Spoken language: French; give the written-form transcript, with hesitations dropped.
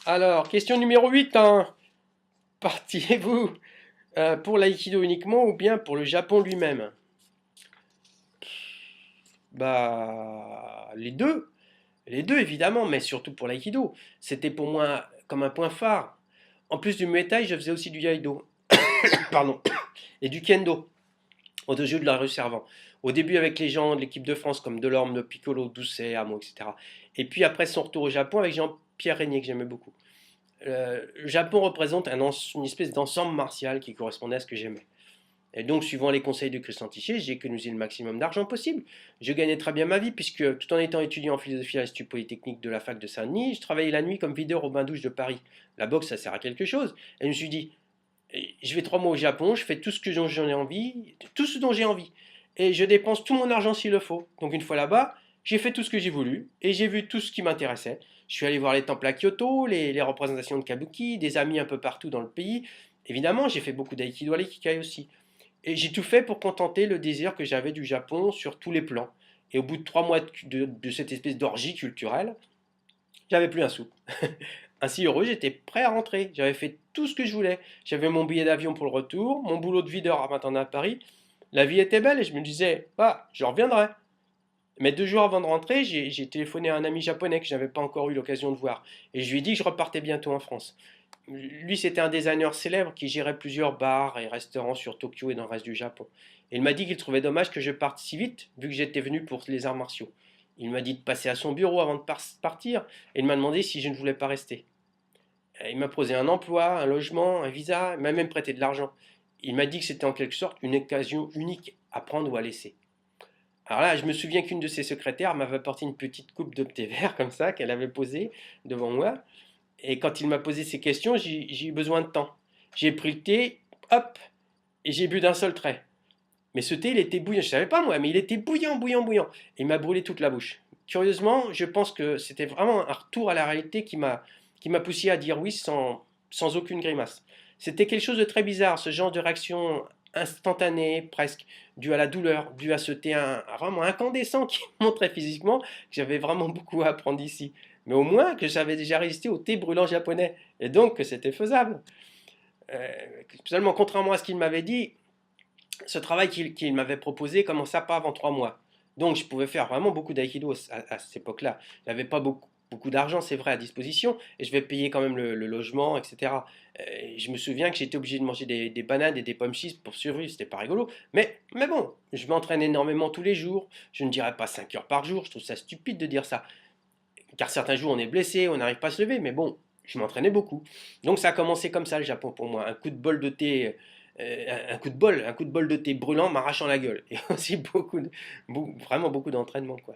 Alors, question numéro 8, hein. Partiez-vous pour l'aïkido uniquement ou bien pour le Japon lui-même? Bah, les deux. Les deux, évidemment, mais surtout pour l'aïkido. C'était pour moi comme un point phare. En plus du Muay Thai, je faisais aussi du Iaido, pardon, et du Kendo, au dojo de la rue Servant. Au début avec les gens de l'équipe de France comme Delorme, De Piccolo, Doucet, Amo, etc. Et puis après son retour au Japon avec Jean-Pierre Régnier, que j'aimais beaucoup. Le Japon représente une espèce d'ensemble martial qui correspondait à ce que j'aimais. Et donc, suivant les conseils de Christian Tichet, j'ai économisé le maximum d'argent possible. Je gagnais très bien ma vie, puisque tout en étant étudiant en philosophie à l'Institut Polytechnique de la fac de Saint-Denis, je travaillais la nuit comme videur au bain-douche de Paris. La boxe, ça sert à quelque chose. Et je me suis dit, je vais 3 mois au Japon, je fais tout ce que j'en ai envie, tout ce dont j'ai envie. Et je dépense tout mon argent s'il le faut. Donc, une fois là-bas, j'ai fait tout ce que j'ai voulu, et j'ai vu tout ce qui m'intéressait. Je suis allé voir les temples à Kyoto, les représentations de Kabuki, des amis un peu partout dans le pays. Évidemment, j'ai fait beaucoup d'aïkido à l'ikikai aussi. Et j'ai tout fait pour contenter le désir que j'avais du Japon sur tous les plans. Et au bout de 3 mois de cette espèce d'orgie culturelle, j'avais plus un sou. Ainsi heureux, j'étais prêt à rentrer. J'avais fait tout ce que je voulais. J'avais mon billet d'avion pour le retour, mon boulot de videur à m'attendre à Paris. La vie était belle et je me disais, ah, je reviendrai. Mais 2 jours avant de rentrer, j'ai téléphoné à un ami japonais que je n'avais pas encore eu l'occasion de voir. Et je lui ai dit que je repartais bientôt en France. Lui, c'était un designer célèbre qui gérait plusieurs bars et restaurants sur Tokyo et dans le reste du Japon. Et il m'a dit qu'il trouvait dommage que je parte si vite, vu que j'étais venu pour les arts martiaux. Il m'a dit de passer à son bureau avant de partir, et il m'a demandé si je ne voulais pas rester. Il m'a posé un emploi, un logement, un visa, il m'a même prêté de l'argent. Il m'a dit que c'était en quelque sorte une occasion unique à prendre ou à laisser. Alors là, je me souviens qu'une de ses secrétaires m'avait apporté une petite coupe de thé vert comme ça, qu'elle avait posée devant moi. Et quand il m'a posé ces questions, j'ai eu besoin de temps. J'ai pris le thé, hop, et j'ai bu d'un seul trait. Mais ce thé, il était bouillant. Je ne savais pas moi, mais il était bouillant, bouillant, bouillant. Et il m'a brûlé toute la bouche. Curieusement, je pense que c'était vraiment un retour à la réalité qui m'a poussé à dire oui sans aucune grimace. C'était quelque chose de très bizarre, ce genre de réaction instantanée, presque, due à la douleur, due à ce thé vraiment incandescent qui montrait physiquement que j'avais vraiment beaucoup à apprendre ici. Mais au moins que j'avais déjà résisté au thé brûlant japonais, et donc que c'était faisable. Euh, Seulement, contrairement à ce qu'il m'avait dit, ce travail qu'il m'avait proposé commençait pas avant 3 mois. Donc je pouvais faire vraiment beaucoup d'aïkido à cette époque-là. Je n'avais pas beaucoup d'argent, c'est vrai, à disposition, et je vais payer quand même le logement, etc. Je me souviens que j'étais obligé de manger des bananes et des pommes chiches pour survivre, c'était pas rigolo. Mais bon, je m'entraîne énormément tous les jours. Je ne dirais pas 5 heures par jour, je trouve ça stupide de dire ça. Car certains jours on est blessé, on n'arrive pas à se lever, mais bon, je m'entraînais beaucoup. Donc ça a commencé comme ça le Japon pour moi. Un coup de bol de thé, un coup de bol de thé brûlant m'arrachant la gueule. Et aussi vraiment beaucoup d'entraînement quoi.